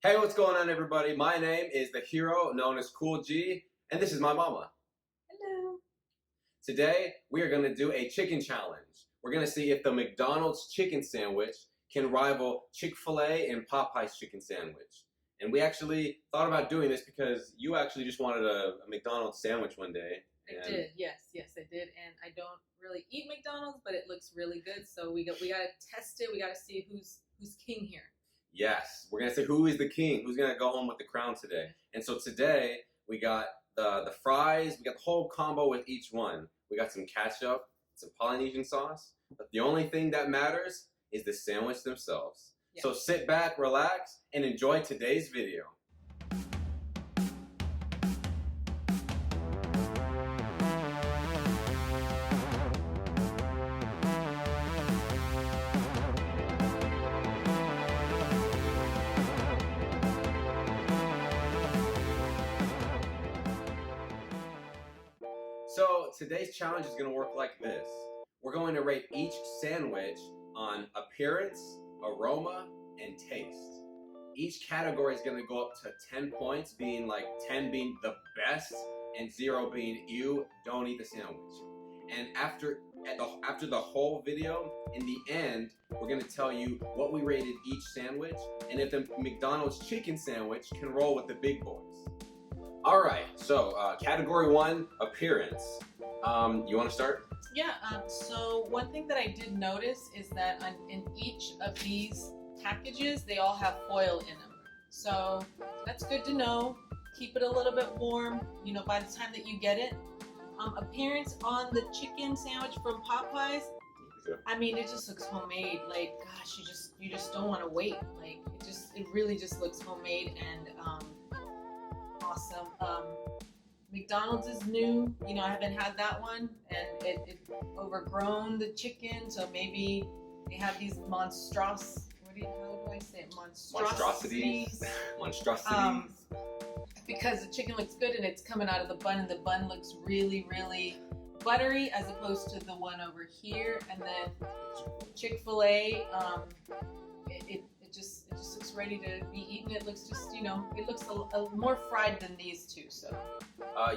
Hey, what's going on, everybody? My name is the hero known as Cool G, and this is my mama. Hello. Today, we are going to do a chicken challenge. We're going to see if the McDonald's chicken sandwich can rival Chick-fil-A and Popeye's chicken sandwich. And we actually thought about doing this because you actually just wanted a McDonald's sandwich one day. I did, yes, I did. And I don't really eat McDonald's, but it looks really good. So we got to test it. We got to see who's king here. Yes, we're going to say who is the king, who's going to go home with the crown today. And so today, we got the fries, we got the whole combo with each one. We got some ketchup, some Polynesian sauce, but the only thing that matters is the sandwich themselves. Yeah. So sit back, relax, and enjoy today's video. So today's challenge is going to work like this. We're going to rate each sandwich on appearance, aroma, and taste. Each category is going to go up to 10 points, being like 10 being the best and 0 being you don't eat the sandwich. And after the whole video, in the end, we're going to tell you what we rated each sandwich and if the McDonald's chicken sandwich can roll with the big boys. Alright, so category 1, appearance. You want to start? Yeah, so one thing that I did notice is that in each of these packages, they all have foil in them. So that's good to know. Keep it a little bit warm, by the time that you get it. Appearance on the chicken sandwich from Popeyes, I mean, it just looks homemade. Like, gosh, you just don't want to wait. Like, it really just looks homemade and awesome. McDonald's is new. I haven't had that one, and it overgrown the chicken. So maybe they have these how do I say it? Monstrosities. Monstrosities. Because the chicken looks good and it's coming out of the bun, and the bun looks really, really buttery as opposed to the one over here. And then Chick-fil-A, it just looks ready to be eaten. It looks just, it looks a more fried than these two. So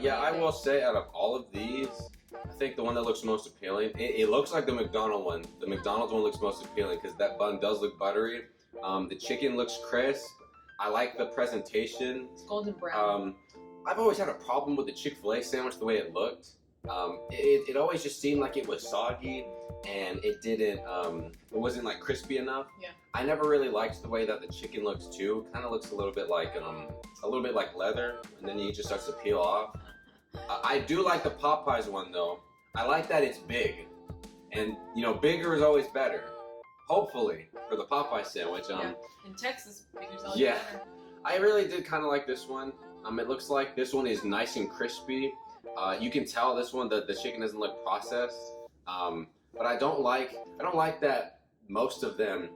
yeah, I will say out of all of these, I think the one that looks most appealing, it looks like the McDonald's one. The McDonald's one looks most appealing because that bun does look buttery. The chicken looks crisp. I like the presentation. It's golden brown. I've always had a problem with the Chick-fil-A sandwich the way it looked. It always just seemed like it was soggy and it wasn't like crispy enough. Yeah. I never really liked the way that the chicken looks too. Kind of looks a little bit like leather, and then it just starts to peel off. I do like the Popeyes one though. I like that it's big, and bigger is always better. Hopefully for the Popeye sandwich. Yeah. In Texas, bigger's always better. I really did kind of like this one. It looks like this one is nice and crispy. You can tell this one the chicken doesn't look processed. But I don't like that most of them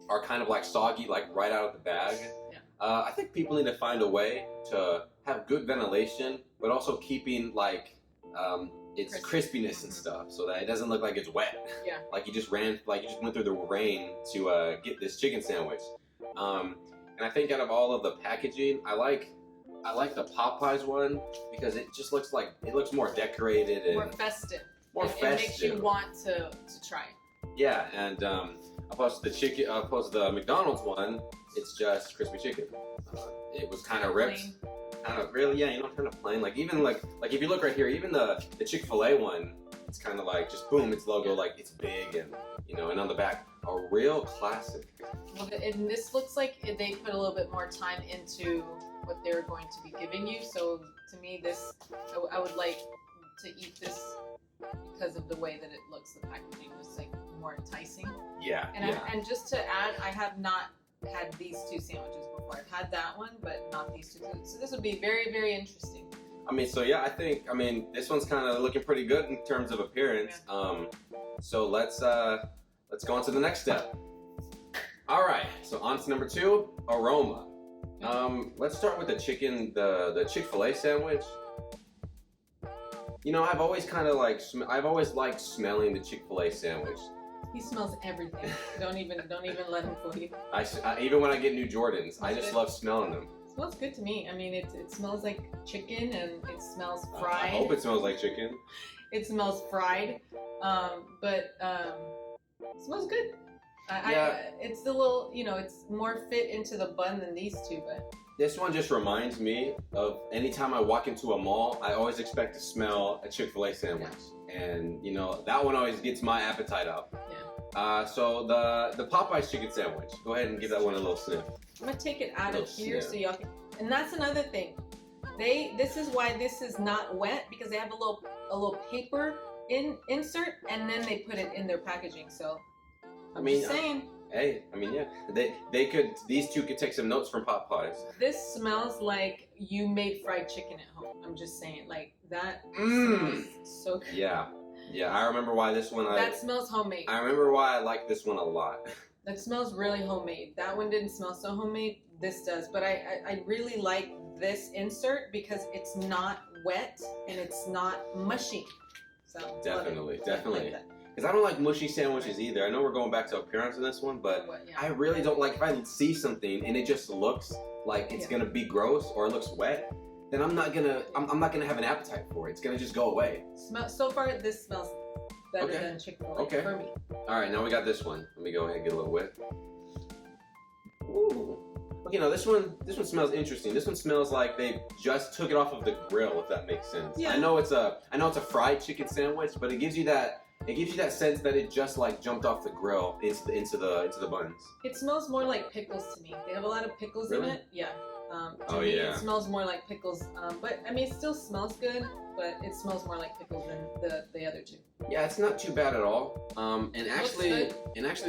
are kind of like soggy, like right out of the bag. Yeah. I think people need to find a way to have good ventilation, but also keeping like its crispiness and stuff, so that it doesn't look like it's wet. Yeah. Like you just went through the rain to get this chicken sandwich. And I think out of all of the packaging, I like the Popeyes one because it just looks more decorated and more festive. It makes you want to try it. Yeah, and opposed to the McDonald's one, it's just crispy chicken. It was kind of ripped, kind of really, kind of plain. Like even like if you look right here, even the Chick-fil-A one, it's kind of like just boom, its logo, like it's big and and on the back, a real classic. Well, and this looks like they put a little bit more time into what they're going to be giving you. So to me, I would like to eat this because of the way that it looks. The packaging was like more enticing. Yeah. And just to add, I have not had these two sandwiches before. I've had that one, but not these two. So this would be very, very interesting. I think this one's kind of looking pretty good in terms of appearance. Yeah. So let's go on to the next step. All right, so on to number 2, aroma. Let's start with the Chick-fil-A sandwich. I've always liked smelling the Chick-fil-A sandwich. He smells everything. Don't even let him fool you. Even when I get new Jordans, I just good. love smelling them. It smells good to me. I mean, it smells like chicken and it smells fried. I hope it smells like chicken. It smells fried, but it smells good. It's a little, it's more fit into the bun than these two, but. This one just reminds me of anytime I walk into a mall, I always expect to smell a Chick-fil-A sandwich. Yeah. And, that one always gets my appetite up. Yeah. So the Popeyes chicken sandwich, go ahead and give that one a little sniff. I'm going to take it out of here so y'all can, and that's another thing. This is why this is not wet, because they have a little paper insert, and then they put it in their packaging, so I'm just saying. Hey, these two could take some notes from Popeyes. This smells like you made fried chicken at home. I'm just saying, like that smells so good. Yeah, I remember why this one. That smells homemade. I remember why I like this one a lot. That smells really homemade. That one didn't smell so homemade. This does, but I really like this insert because it's not wet and it's not mushy. So definitely. Like that. Because I don't like mushy sandwiches either. I know we're going back to appearance in this one, but I really don't like if I see something and it just looks like it's gonna be gross or it looks wet, then I'm not gonna have an appetite for it. It's gonna just go away. So far, this smells better than Chick-fil-A for me. All right, now we got this one. Let me go ahead and get a little whip. Ooh. Okay, now this one smells interesting. This one smells like they just took it off of the grill, if that makes sense. Yeah. I know it's a fried chicken sandwich, but it gives you that sense that it just like jumped off the grill into the buns. It smells more like pickles to me. They have a lot of pickles in it. Yeah. To me, it smells more like pickles. But I mean, it still smells good, but it smells more like pickles than the other two. Yeah, it's not too bad at all. And actually,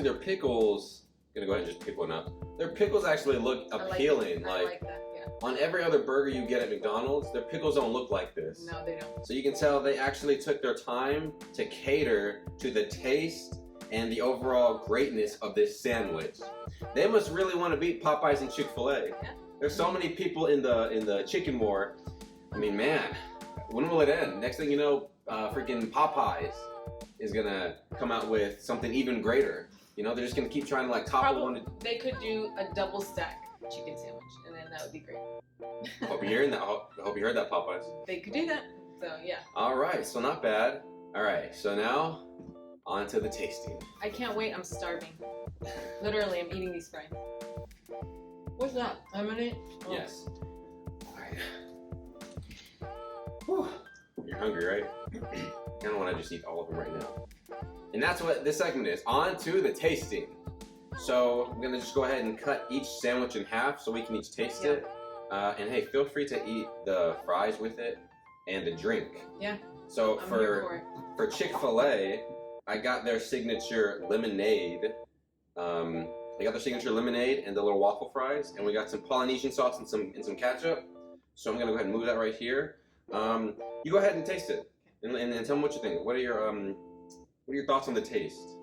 their pickles. I'm gonna go ahead and just pick one up. Their pickles actually look appealing. I like that. Yeah. On every other burger you get at McDonald's, their pickles don't look like this. No, they don't. So you can tell they actually took their time to cater to the taste and the overall greatness of this sandwich. They must really want to beat Popeyes and Chick-fil-A. Yeah. There's so many people in the chicken war. I mean, man, when will it end? Next thing you know, freaking Popeyes is gonna come out with something even greater. They're just gonna keep trying to like topple one. They could do a double stack chicken sandwich, and then that would be great. Hope you're hearing that. I hope you heard that, Popeyes. They could do that. So yeah. All right, so not bad. All right, so now on to the tasting. I can't wait. I'm starving. Literally, I'm eating these fries. What's that? Lemonade? Oh. Yes. All right. Whew. You're hungry, right? I don't want to just eat all of them right now. And that's what this segment is. On to the tasting. So I'm gonna just go ahead and cut each sandwich in half so we can each taste it. And hey, feel free to eat the fries with it and a drink. Yeah. So for Chick-fil-A, I got their signature lemonade. They got their signature lemonade and the little waffle fries, and we got some Polynesian sauce and some ketchup. So I'm gonna go ahead and move that right here. You go ahead and taste it, and tell me what you think. What are your thoughts on the taste?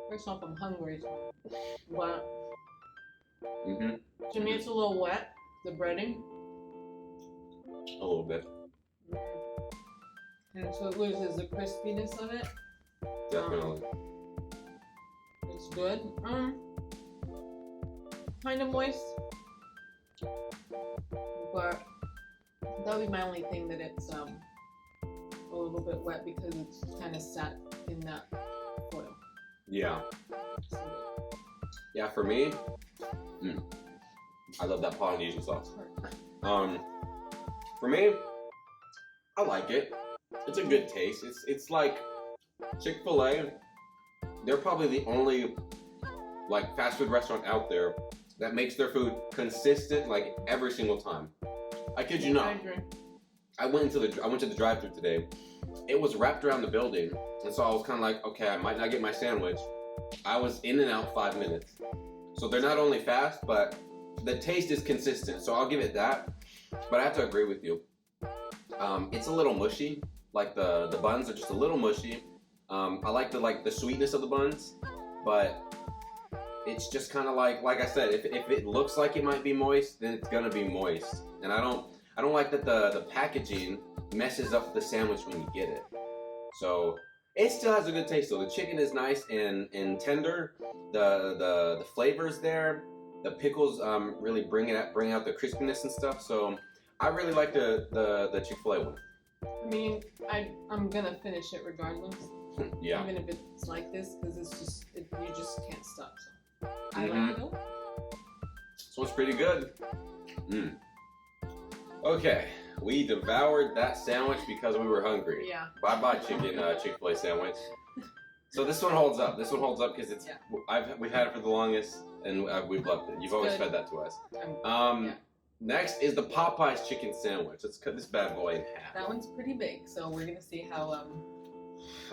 First off, I'm hungry. But to me, it's a little wet. The breading. A little bit. And so it loses the crispiness of it. Definitely. It's good. Kind of moist. But that would be my only thing, that it's a little bit wet because it's kind of sat in that foil. Yeah. Yeah, for me, I love that Polynesian sauce. For me, I like it. It's a good taste. It's like Chick-fil-A. They're probably the only like fast food restaurant out there that makes their food consistent like every single time. I kid you not. I went to the drive-thru today. It was wrapped around the building, and so I was kind of like, okay, I might not get my sandwich. I was in and out 5 minutes. So they're not only fast, but the taste is consistent. So I'll give it that. But I have to agree with you. It's a little mushy. Like the buns are just a little mushy. I like the sweetness of the buns, but it's just kind of like I said, if it looks like it might be moist, then it's gonna be moist. And I don't like that the packaging messes up the sandwich when you get it. So It still has a good taste though. The chicken is nice and tender. The flavors there. The pickles really bring out the crispiness and stuff. So I really like the Chick-fil-A one. I mean, I'm gonna finish it regardless. Yeah. Even if it's like this, because you just can't stop. So I like it. So it's pretty good. Okay, we devoured that sandwich because we were hungry. Yeah. Bye Chick-fil-A sandwich. So this one holds up. This one holds up because it's we've had it for the longest and we've loved it. You've always fed that to us. Next is the Popeyes chicken sandwich. Let's cut this bad boy in half. That one's pretty big, so we're gonna see how.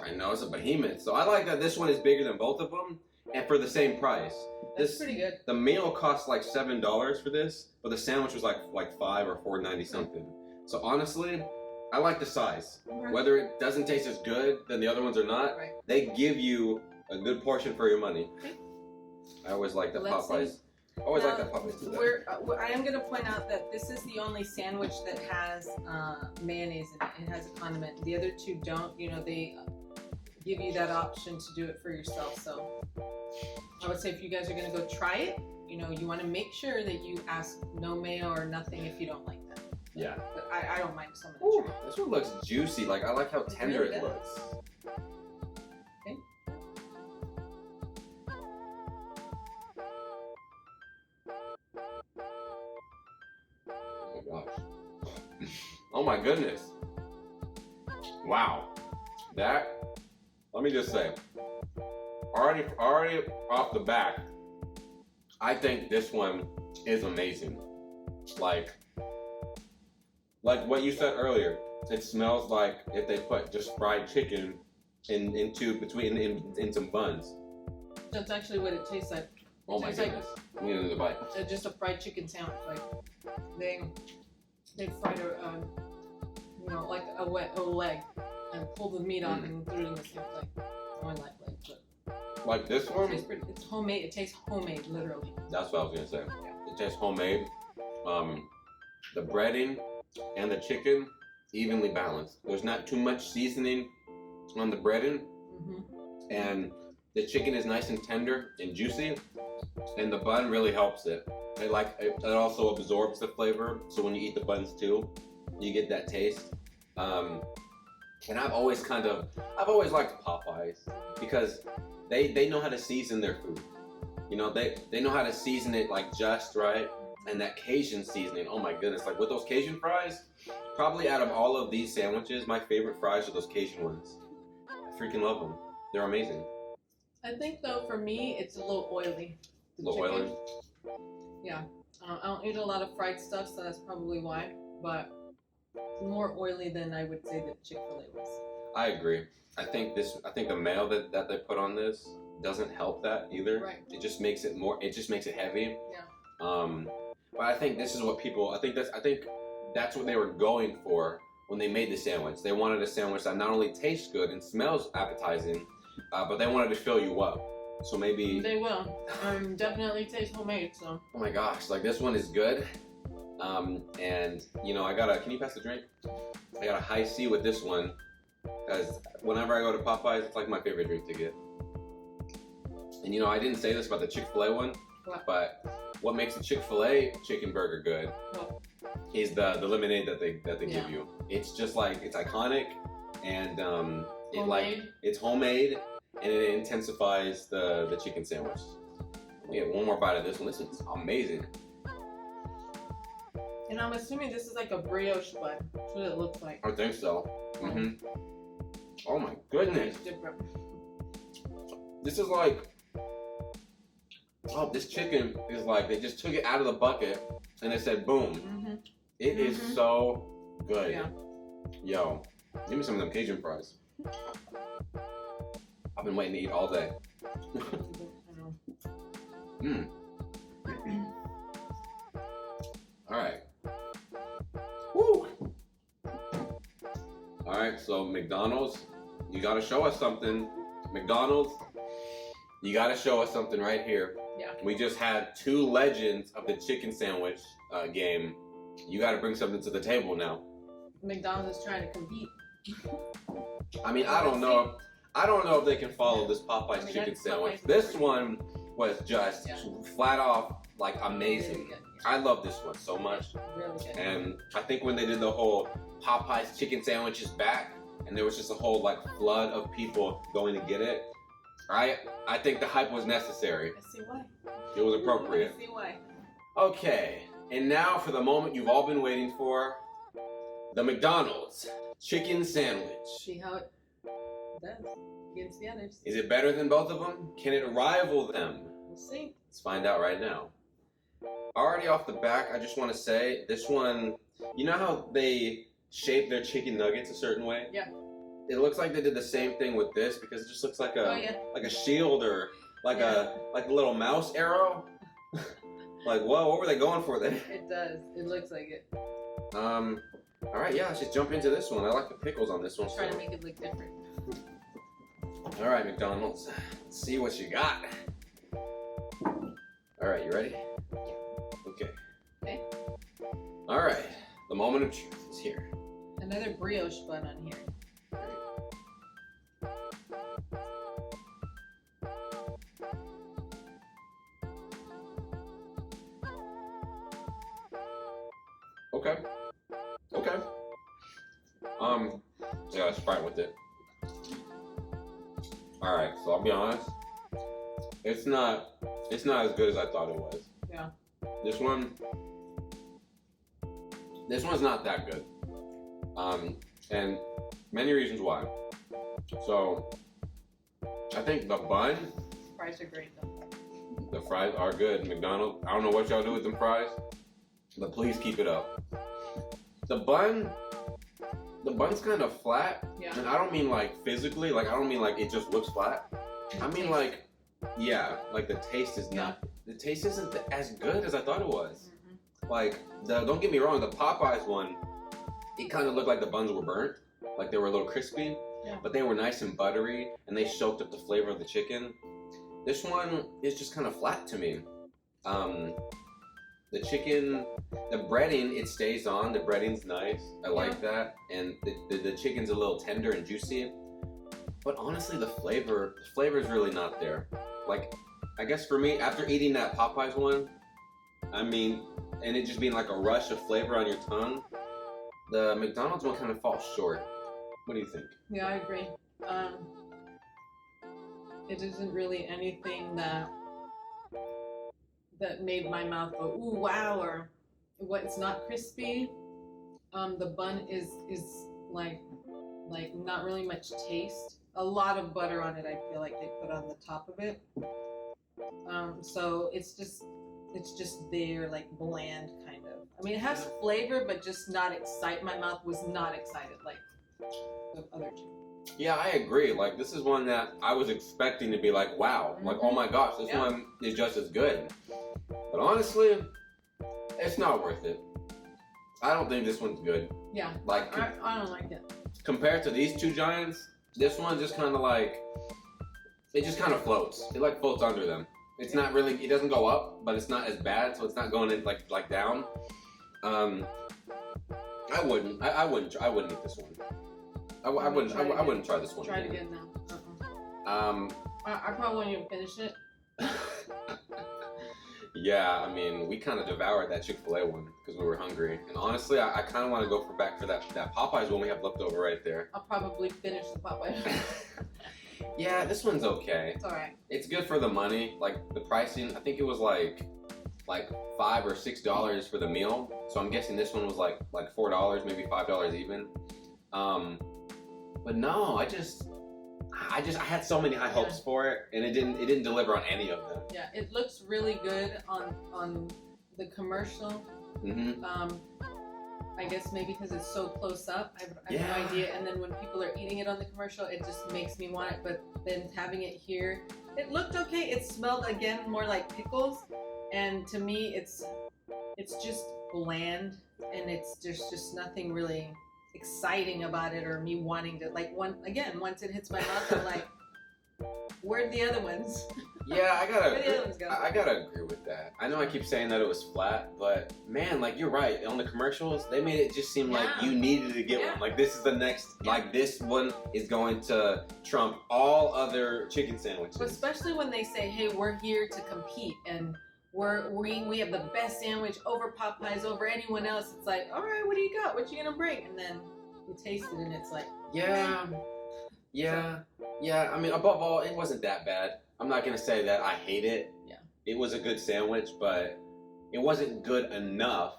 I know it's a behemoth. So I like that this one is bigger than both of them, and for the same price. That's pretty good. The meal cost like $7 for this, but the sandwich was like $5 or $4.90 something. So honestly, I like the size. Whether it doesn't taste as good than the other ones or not, they give you a good portion for your money. Okay. I always like the Popeyes. Always like that Popeyes too. I am going to point out that this is the only sandwich that has mayonnaise in it. It has a condiment. The other two don't. You know, they give you that option to do it for yourself. So I would say if you guys are going to go try it, you know, you want to make sure that you ask no mayo or nothing if you don't like that. Yeah. But I don't mind some of the Ooh, this one looks juicy. Like, I like how tender it looks. Okay. Oh my gosh. Oh my goodness. Wow. That, let me just say, already off the bat, I think this one is amazing. Like what you said earlier, it smells like if they put just fried chicken in some buns. That's actually what it tastes like. Oh my goodness. We need another bite. It's just a fried chicken sandwich. Like they fried like a leg and pulled the meat off and threw it in the same like one leg. Like this one? It's homemade. It tastes homemade, literally. That's what I was gonna say. Yeah. It tastes homemade. The breading and the chicken evenly balanced. There's not too much seasoning on the breading, and the chicken is nice and tender and juicy, and the bun really helps it. It also absorbs the flavor, so when you eat the buns too, you get that taste. And I've always liked Popeyes because they know how to season their food. You know, they know how to season it like just right. And that Cajun seasoning, oh my goodness. Like with those Cajun fries, probably out of all of these sandwiches, my favorite fries are those Cajun ones. I freaking love them. They're amazing. I think though, for me, it's a little oily. A little oily? Yeah. I don't eat a lot of fried stuff, so that's probably why. But more oily than I would say that Chick-fil-A was. I agree. I think the mayo that they put on this doesn't help that either. Right. It just makes it heavy. Yeah. But I think this is what I think that's what they were going for when they made the sandwich. They wanted a sandwich that not only tastes good and smells appetizing, but they wanted to fill you up. So maybe they will. Definitely tastes homemade. So. Oh my gosh, like this one is good. And you know, can you pass the drink? I got a high C with this one because whenever I go to Popeyes, it's like my favorite drink to get. And you know, I didn't say this about the Chick-fil-A one, but what makes the Chick-fil-A chicken burger good is the lemonade that they give you. It's just like, it's iconic, and it's homemade, and it intensifies the chicken sandwich. Let me get one more bite of this one. This one's amazing. And I'm assuming this is like a brioche bun. That's what it looks like. I think so. Oh my goodness. It's different. This is like, this chicken is like, they just took it out of the bucket and they said, boom. It is so good. Yeah. Yo, give me some of them Cajun fries. I've been waiting to eat all day. All right. Woo. All right, so McDonald's, you gotta show us something. McDonald's, you gotta show us something right here. Yeah. We just had two legends of the chicken sandwich game. You gotta bring something to the table now. McDonald's is trying to compete. I mean, I don't know I don't know if they can follow this Popeyes I mean, chicken that's sandwich. Popeyes. This one was just flat off like Really amazing. good. I love this one so much. Really good. And I think when they did the whole Popeyes chicken sandwiches back, and there was just a whole like flood of people going to get it, I think the hype was necessary. I see why. It was appropriate. I see why. Okay, and now for the moment you've all been waiting for, the McDonald's chicken sandwich. See how it does against the others. Is it better than both of them? Can it rival them? We'll see. Let's find out right now. Already off the back, I just want to say, this one, you know how they shape their chicken nuggets a certain way? Yeah. It looks like they did the same thing with this because it just looks like a shield or like a little mouse arrow. Like, whoa, what were they going for there? It does. It looks like it. All right, yeah, let's just jump into this one. I like the pickles on this one. Trying to make it look different. All right, McDonald's, let's see what you got. All right, you ready? Okay. Okay. All right, the moment of truth is here. Another brioche bun on here. Okay. Okay. Yeah, let's Sprite with it. All right, so I'll be honest. It's not as good as I thought it was. Yeah. This one's not that good. And many reasons why. So, I think the bun, Fries are great though. the fries are good. McDonald's, I don't know what y'all do with them fries, but please keep it up. The bun's kind of flat, Yeah. and I don't mean like physically, like I don't mean like it just looks flat. I mean like, yeah, like the taste is not, the taste isn't as good as I thought it was. Like, don't get me wrong, the Popeyes one, it kind of looked like the buns were burnt, like they were a little crispy, but they were nice and buttery, and they soaked up the flavor of the chicken. This one is just kind of flat to me. The chicken, the breading, it stays on. The breading's nice. I like that, and the chicken's a little tender and juicy. But honestly, the flavor is really not there. Like, I guess for me, after eating that Popeyes one, I mean, and it just being like a rush of flavor on your tongue, the McDonald's one kind of falls short. What do you think? Yeah, I agree. It isn't really anything that made my mouth go ooh wow, or what. It's not crispy. The bun is like not really much taste. A lot of butter on it. I feel like they put on the top of it. So it's just there, like bland kind of. I mean, it has flavor, but just not excite. My mouth was not excited like the other two. Yeah, I agree. Like, this is one that I was expecting to be like, wow, like, oh my gosh, this one is just as good. But honestly, it's not worth it. I don't think this one's good. Yeah, like I don't like it. Compared to these two giants, this one just kind of like, it just kind of floats. It like floats under them. It's not really, it doesn't go up, but it's not as bad, so it's not going in like down. I wouldn't eat this one. I wouldn't try this one. Try it again now. I probably won't even finish it. Yeah, I mean, we kind of devoured that Chick-fil-A one because we were hungry. And honestly, I kind of want to go back for that Popeyes one we have left over right there. I'll probably finish the Popeye. Yeah, this one's okay. It's alright. It's good for the money. Like, the pricing, I think it was like $5 or $6 for the meal. So I'm guessing this one was like $4, maybe $5 even. But no, I had so many high hopes for it, and it didn't deliver on any of them. Yeah, it looks really good on the commercial. I guess maybe because it's so close up, I have no idea. And then when people are eating it on the commercial, it just makes me want it. But then having it here, it looked okay. It smelled again more like pickles, and to me, it's just bland, and it's just nothing really exciting about it or me wanting to once it hits my mouth, I'm like, where'd the other ones? Yeah, Where'd the other ones go? I gotta agree with that. I know I keep saying that it was flat, but man, like you're right. On the commercials, they made it just seem like you needed to get one. Like this is the next, like this one is going to trump all other chicken sandwiches. But especially when they say, "Hey, we're here to compete and we have the best sandwich over Popeyes, over anyone else." It's like, all right, what do you got? What you gonna bring? And then you taste it, and it's like, yeah. I mean, above all, it wasn't that bad. I'm not gonna say that I hate it. Yeah. It was a good sandwich, but it wasn't good enough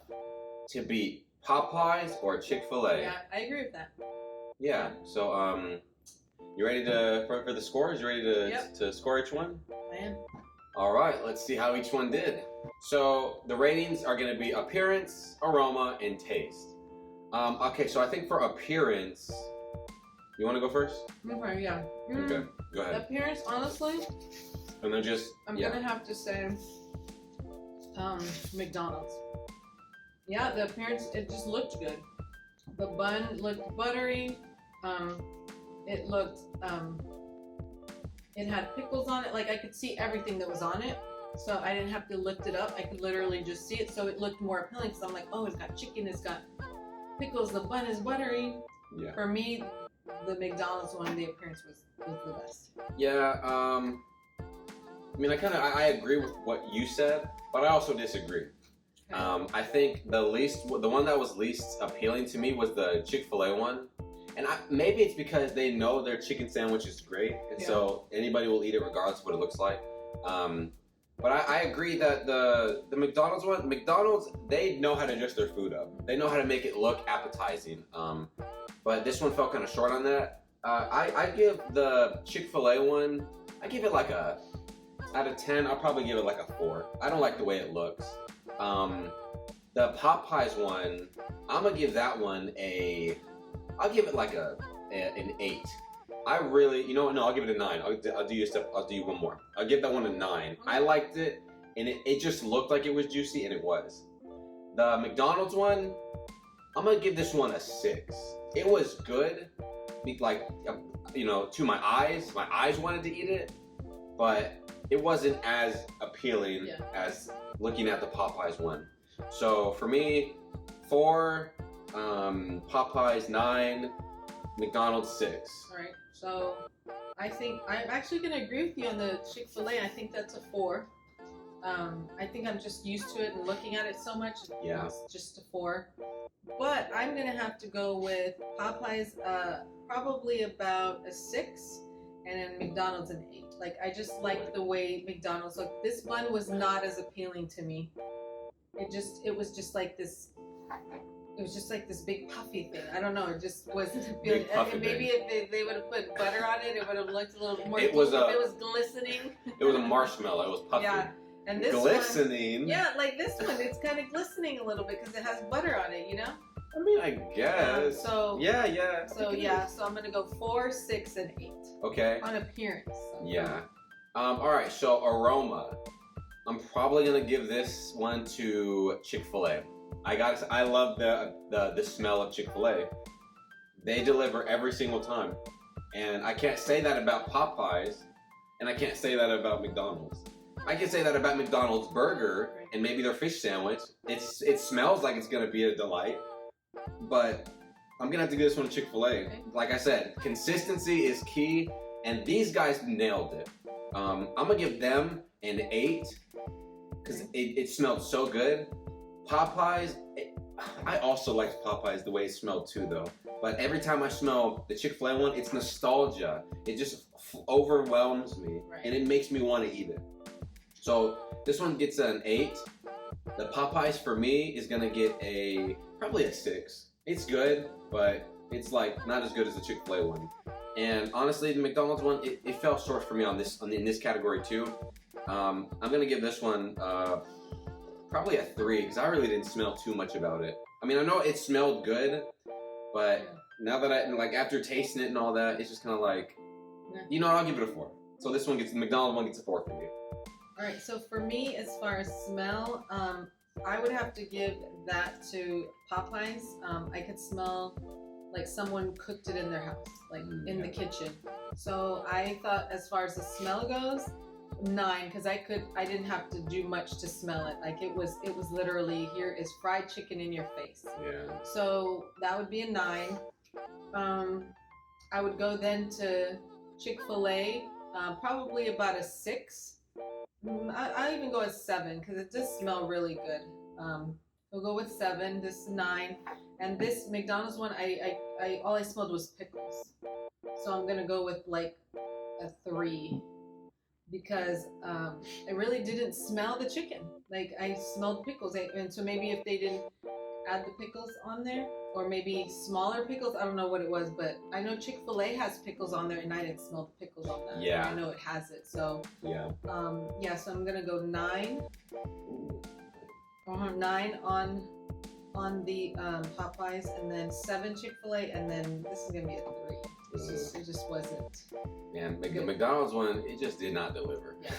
to beat Popeyes or Chick-fil-A. Yeah, I agree with that. Yeah. So, you ready to for the scores? You ready to score each one? I am. All right. Let's see how each one did. So the ratings are gonna be appearance, aroma, and taste. Okay. So I think for appearance, you want to go first? Okay. Yeah. Okay. Go ahead. Appearance, honestly. And then just I'm gonna have to say McDonald's. Yeah, the appearance, it just looked good. The bun looked buttery. It looked it had pickles on it. Like I could see everything that was on it, so I didn't have to lift it up. I could literally just see it, so it looked more appealing. Because I'm like, oh, it's got chicken, it's got pickles, the bun is buttery. Yeah. For me, the McDonald's one, the appearance was the best. Yeah. I mean, I agree with what you said, but I also disagree. Okay. I think the one that was least appealing to me was the Chick-fil-A one, and maybe it's because they know their chicken sandwich is great, and so anybody will eat it regardless of what it looks like. But I agree that the McDonald's one, they know how to dress their food up. They know how to make it look appetizing. But this one felt kind of short on that. I give the Chick-fil-A one, I give it like a, out of 10, I'll probably give it like a 4. I don't like the way it looks. The Popeyes one, I'm gonna give that one I'll give it like an 8. I really, you know what, no, I'll give it a 9. I'll do you one more. I'll give that one a 9. I liked it, and it just looked like it was juicy, and it was. The McDonald's one, I'm gonna give this one a 6. It was good, like, you know, to my eyes wanted to eat it, but it wasn't as appealing as looking at the Popeyes one. So for me, 4, Popeyes 9, McDonald's 6. All right, so I think I'm actually going to agree with you on the Chick-fil-A. I think that's a 4. I think I'm just used to it and looking at it so much. Yeah. It's just a 4. But I'm going to have to go with Popeyes, probably about a 6, and then McDonald's an 8. Like, I just like the way McDonald's looked. This bun was not as appealing to me. It was just like this. It was just like this big puffy thing. I don't know. It just wasn't appealing. Maybe if they would have put butter on it, it would have looked a little more. It was glistening. It was a marshmallow. It was puffy. Yeah, and this glistening. One, yeah, like this one, it's kind of glistening a little bit because it has butter on it. You know. I mean, I guess. So yeah. So I'm gonna go 4, 6, and 8. Okay. On appearance. So. Yeah. All right. So aroma, I'm probably gonna give this one to Chick-fil-A. I love the smell of Chick-fil-A. They deliver every single time, and I can't say that about Popeyes, and I can't say that about McDonald's. I can say that about McDonald's burger and maybe their fish sandwich. It smells like it's gonna be a delight, but I'm gonna have to give this one to Chick-fil-A. Okay. Like I said, consistency is key, and these guys nailed it. I'm gonna give them an 8 because it smelled so good. Popeyes, I also liked Popeyes the way it smelled too, though. But every time I smell the Chick-fil-A one, it's nostalgia. It just overwhelms me, and it makes me want to eat it. So this one gets an 8. The Popeyes for me is gonna get probably a 6. It's good, but it's like not as good as the Chick-fil-A one. And honestly, the McDonald's one, it fell short for me in this category too. I'm gonna give this one probably a 3 because I really didn't smell too much about it. I mean, I know it smelled good, but now that after tasting it and all that, it's just kind of like, you know what, I'll give it a 4. So this one the McDonald's one gets a 4 for me. All right, so for me, as far as smell, I would have to give that to Popeyes. I could smell like someone cooked it in their house, like in the kitchen. So I thought as far as the smell goes, 9 because I didn't have to do much to smell it. Like it was literally, here is fried chicken in your face. Yeah. So that would be a 9. I would go then to Chick-fil-A, probably about a 6. I even go a 7 because it does smell really good. We'll go with 7. This 9, and this McDonald's one, I all I smelled was pickles. So I'm gonna go with like a 3 because I really didn't smell the chicken. Like I smelled pickles, and so maybe if they didn't add the pickles on there, or maybe smaller pickles, I don't know what it was, but I know Chick-fil-A has pickles on there, and I didn't smell the pickles on that. Yeah. I know it has it, so yeah. So I'm gonna go 9. 9 on the Popeyes, and then 7 Chick-fil-A, and then this is gonna be a 3. It just wasn't. Man, the McDonald's one, it just did not deliver. Yeah.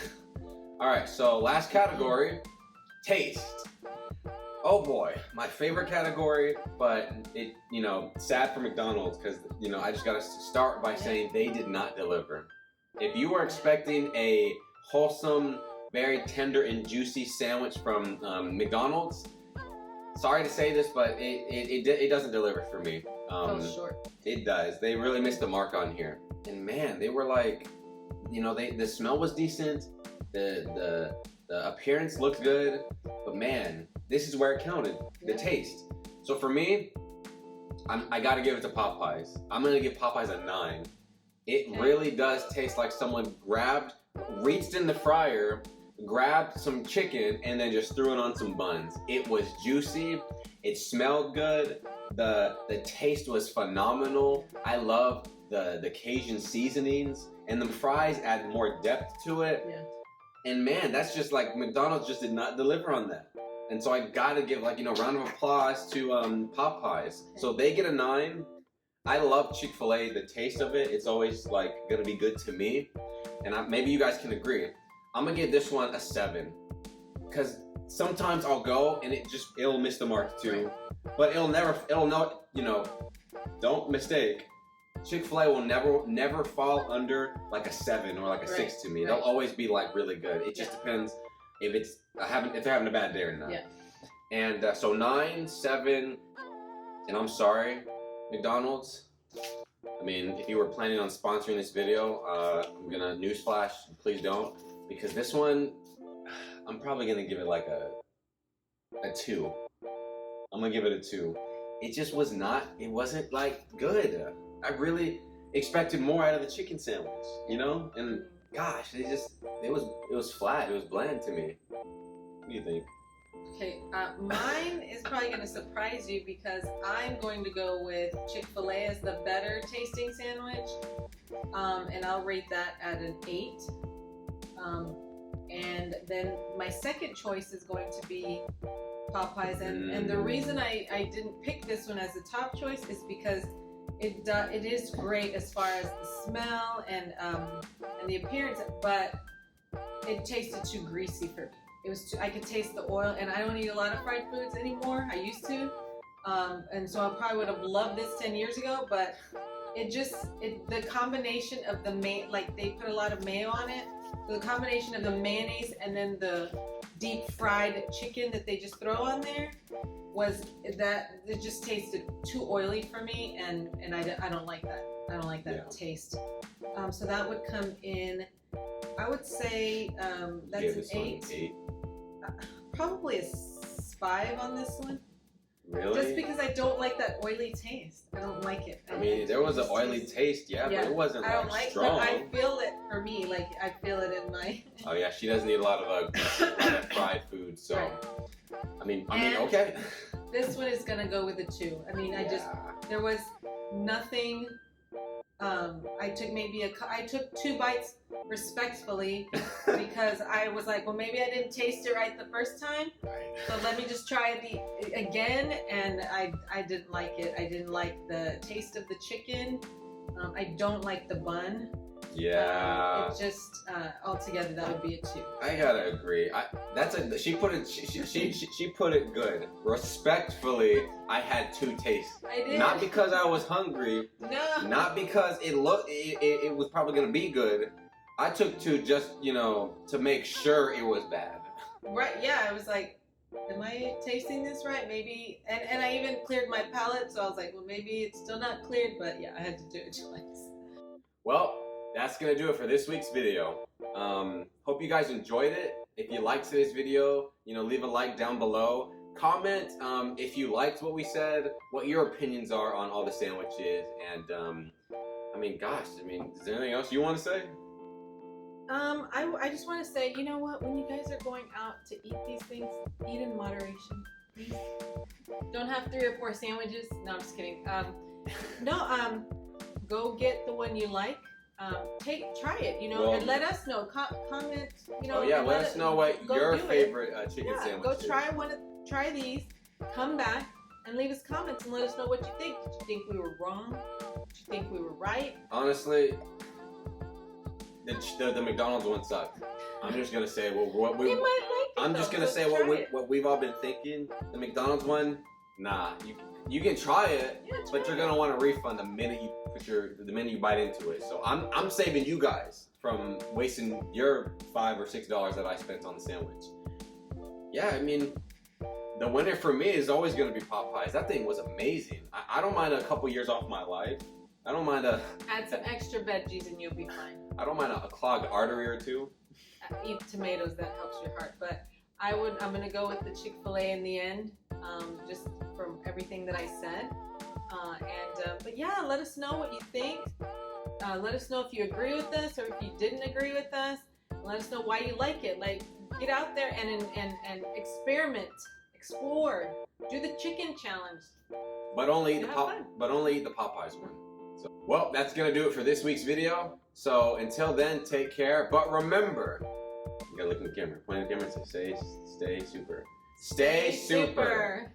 All right, so last category, taste. Oh boy, my favorite category, but it, sad for McDonald's because, I just gotta start by saying they did not deliver. If you were expecting a wholesome, very tender and juicy sandwich from McDonald's, sorry to say this, but it doesn't deliver for me. Short. It does. They really missed the mark on here. And man, they were like, the smell was decent, the appearance looked good, but man, this is where it counted, the taste. So for me, I gotta give it to Popeyes. I'm gonna give Popeyes a 9. It really does taste like someone reached in the fryer, grabbed some chicken, and then just threw it on some buns. It was juicy, it smelled good, the taste was phenomenal. I love the Cajun seasonings, and the fries add more depth to it. Yeah. And man, that's just like McDonald's just did not deliver on that. And so I gotta give round of applause to Popeyes. So they get a 9. I love Chick-fil-A, the taste of it. It's always gonna be good to me. And maybe you guys can agree. I'm gonna give this one a 7. Cause sometimes I'll go and it'll miss the mark too. But it'll know, don't mistake. Chick-fil-A will never fall under like a 7 or like a 6 to me. They'll always be really good. It just depends if they're having a bad day or not. Yeah. And so 9, 7, and I'm sorry, McDonald's. I mean, if you were planning on sponsoring this video, I'm gonna newsflash, please don't, because this one, I'm probably gonna give it like a 2. I'm gonna give it a 2. It just wasn't good. I really expected more out of the chicken sandwich, and gosh, it was flat. It was bland to me. What do you think? Okay, mine is probably going to surprise you because I'm going to go with Chick-fil-A as the better tasting sandwich, and I'll rate that at an 8. And then my second choice is going to be Popeyes, and the reason I didn't pick this one as the top choice is because it is great as far as the smell and the appearance, but it tasted too greasy for me. I could taste the oil, and I don't eat a lot of fried foods anymore. I used to, and so I probably would have loved this 10 years ago, but the combination of they put a lot of mayo on it. So the combination of the mayonnaise and then the deep fried chicken that they just throw on there it just tasted too oily for me, and I don't like that. I don't like that taste. So that would come in, I would say that's an 8. Probably a 5 on this one. Really? Just because I don't like that oily taste. I don't like it. I mean, there was an oily taste, but it wasn't strong. But I feel it for me. I feel it in my. Oh yeah, she doesn't eat a lot of fried food, so. Right. I mean, okay. This one is gonna go with a 2. I mean, there was nothing. I took 2 bites respectfully because I was like, well, maybe I didn't taste it right the first time, so let me just try it again. And I didn't like it. I didn't like the taste of the chicken. I don't like the bun. Yeah. It just altogether that would be a 2. I gotta agree. She put it good. Respectfully, I had 2 tastes. I did. Not because I was hungry. No. Not because it was probably gonna be good. I took 2 just, to make sure it was bad. Right, yeah, I was like, am I tasting this right? Maybe, and I even cleared my palate, so I was like, well, maybe it's still not cleared, but yeah, I had to do it twice. Well, that's gonna do it for this week's video. Hope you guys enjoyed it. If you liked today's video, leave a like down below. Comment if you liked what we said, what your opinions are on all the sandwiches, and is there anything else you want to say? I just want to say, you know what? When you guys are going out to eat these things, eat in moderation, please. Don't have 3 or 4 sandwiches. No, I'm just kidding. Go get the one you like. Try it, and let us know. Comment, let us know what your favorite chicken sandwich go is. Try these. Come back and leave us comments and let us know what you think. Did you think we were wrong? Did you think we were right? Honestly, the McDonald's one sucked. I'm just gonna say what we've all been thinking. The McDonald's one, nah. You can try it, but you're gonna want a refund the minute you bite into it. So I'm saving you guys from wasting your $5 or $6 that I spent on the sandwich. Yeah, the winner for me is always gonna be Popeyes. That thing was amazing. I don't mind a couple years off my life. I don't mind add some extra veggies and you'll be fine. I don't mind a clogged artery or 2. Eat tomatoes, that helps your heart. But I'm gonna go with the Chick-fil-A in the end, just from everything that I said. But yeah, let us know what you think. Let us know if you agree with us or if you didn't agree with us. Let us know why you like it. Like, get out there and experiment, explore, do the chicken challenge. But only eat the Popeyes one. So, well, that's gonna do it for this week's video. So until then, take care. But remember, you gotta look in the camera. Point at the camera and say, stay super. Stay super.